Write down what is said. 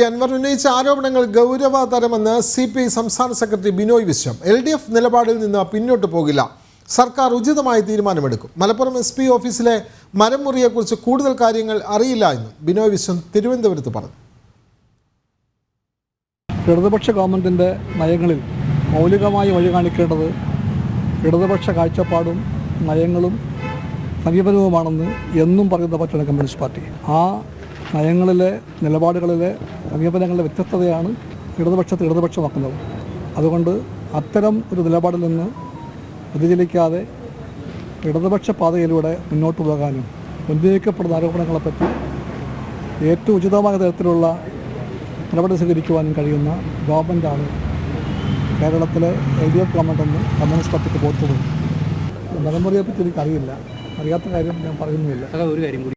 അൻവർ ഉന്നയിച്ച ആരോപണങ്ങൾ ഗൗരവതരമെന്ന് CPI സംസ്ഥാന സെക്രട്ടറി ബിനോയ് വിശ്വം. LDF നിലപാടിൽ നിന്ന് പിന്നോട്ട് പോകില്ല. സർക്കാർ ഉചിതമായ തീരുമാനമെടുക്കും. മലപ്പുറം SP ഓഫീസിലെ മരം മുറിയെക്കുറിച്ച് കൂടുതൽ കാര്യങ്ങൾ അറിയില്ല എന്നും ബിനോയ് വിശ്വം തിരുവനന്തപുരത്ത് പറഞ്ഞു. ഇടതുപക്ഷ ഗവൺമെൻറ്റിൻ്റെ നയങ്ങളിൽ മൗലികമായി വഴി കാണിക്കേണ്ടത് ഇടതുപക്ഷ കാഴ്ചപ്പാടും നയങ്ങളും സമീപനവുമാണെന്ന് എന്നും പറയുന്ന പാർട്ടിയാണ് കമ്മ്യൂണിസ്റ്റ് പാർട്ടി. ആ നയങ്ങളിലെ നിലപാടുകളിലെ സമീപനങ്ങളിലെ വ്യത്യസ്തതയാണ് ഇടതുപക്ഷമാക്കുന്നത്. അതുകൊണ്ട് അത്തരം ഒരു നിലപാടിൽ നിന്ന് വ്യതിചലിക്കാതെ ഇടതുപക്ഷ പാതയിലൂടെ മുന്നോട്ട് പോകാനും ഉന്നയിക്കപ്പെടുന്ന ആരോപണങ്ങളെപ്പറ്റി ഏറ്റവും ഉചിതമായ തരത്തിലുള്ള നടപടി സ്വീകരിക്കുവാനും കഴിയുന്ന ഗവൺമെൻറ്റാണ് കേരളത്തിലെ LDF ഗവൺമെൻറ്റെന്ന് കമ്മ്യൂണിസ്റ്റ് പാർട്ടിക്ക് ബോധ്യപ്പെടും. മലമുറിയെപ്പറ്റി എനിക്കറിയില്ല, അറിയാത്ത കാര്യം ഞാൻ പറയുന്നുമില്ല.